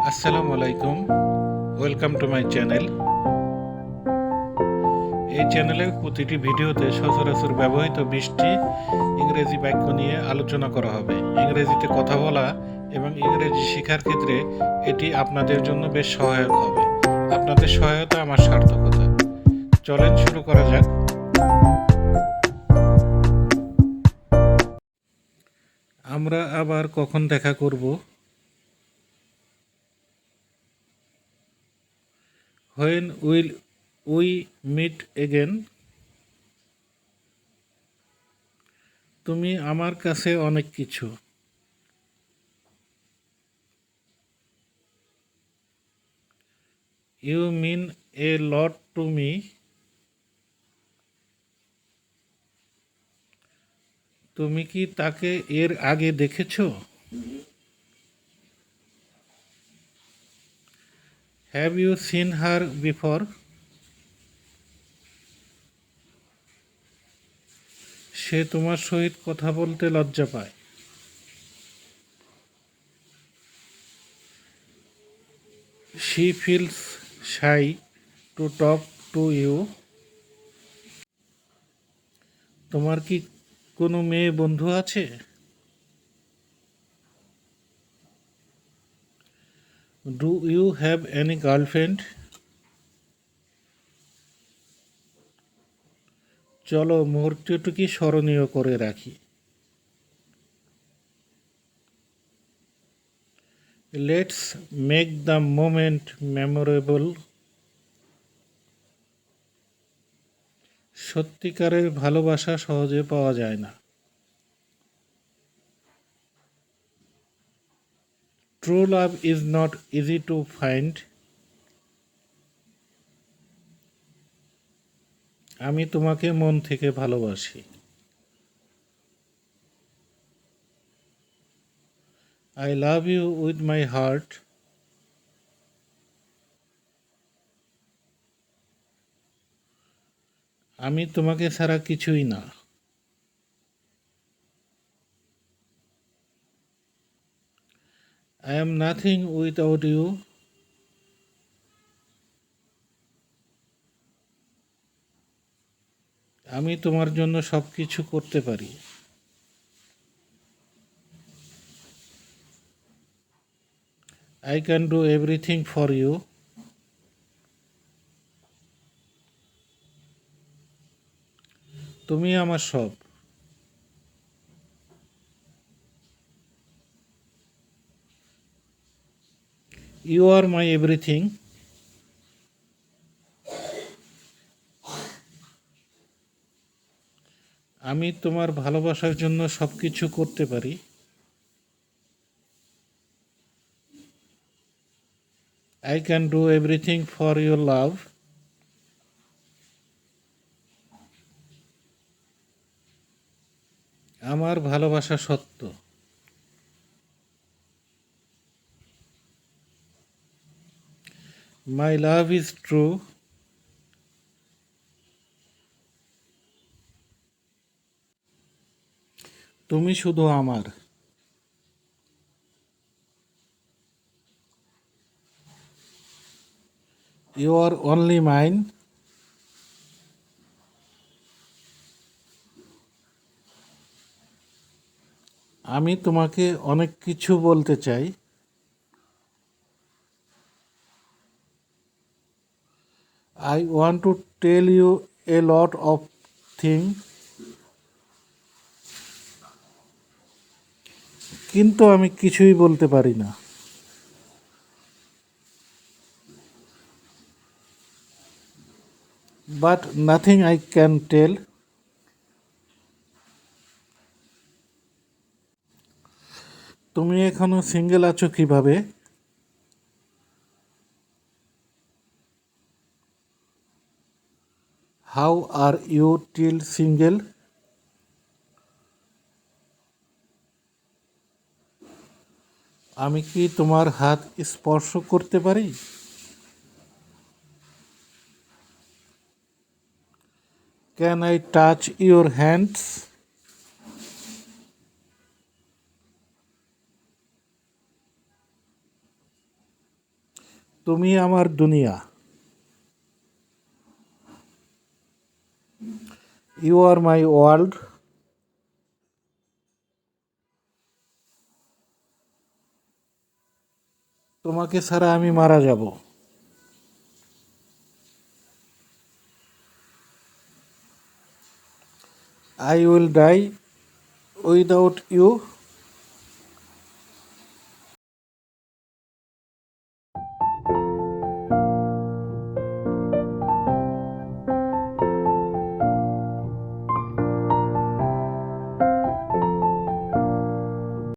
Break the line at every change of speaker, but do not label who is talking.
আসসালামু আলাইকুম, welcome to my channel. এই চ্যানেলে প্রতিটি ভিডিওতে সচরাচর ব্যবহৃত 20টি ইংরেজি বাক্য নিয়ে আলোচনা করা হবে। ইংরেজিতে কথা বলা এবং ইংরেজি শেখার ক্ষেত্রে এটি আপনাদের জন্য বেশ সহায়ক হবে। আপনাদের সহায়তা আমার সার্থকতা। চলেন শুরু করা যাক। আমরা আবার কখন দেখা করব? When will we meet again? তুমি আমার কাছে অনেক কিছু। You mean a lot to me. তুমি কি তাকে এর আগে দেখেছো? Have you seen her before? সে তোমার সহিত কথা বলতে লজ্জা পায়। She feels shy to talk to you. তোমার কি কোনো মেয়ে বন্ধু আছে? Do you have any girlfriend? চলো মুহূর্তটিকে স্মরণীয় করে রাখি। Let's make the moment memorable. সত্যিকারের ভালোবাসা সহজে পাওয়া যায় না। True love is not easy to find. আমি তোমাকে মন থেকে ভালোবাসি। I love you with my heart. আমি তোমাকে ছাড়া কিছুই না। I am nothing without you. আমি তোমার জন্য সব কিছু করতে পারি। I can do everything for you. তুমি আমার সব। You are my everything. আমি তোমার ভালোবাসার জন্য সব কিছু করতে পারি। I can do everything for your love. আমার ভালোবাসা সত্য। My love is true. তুমি শুধু আমার। You are only mine. আমি তোমাকে অনেক কিছু বলতে চাই। I want to tell you a lot of things. কিন্তু আমি কিছুই বলতে পারি না। But nothing I can tell. তুমি এখনো সিঙ্গেল আছো কিভাবে? How are you still single? আমি কি তোমার হাত স্পর্শ করতে পারি? Can I touch your hands? তুমি আমার দুনিয়া। You are my world. তোমাকে ছাড়া আমি মারা যাব। I will die without you.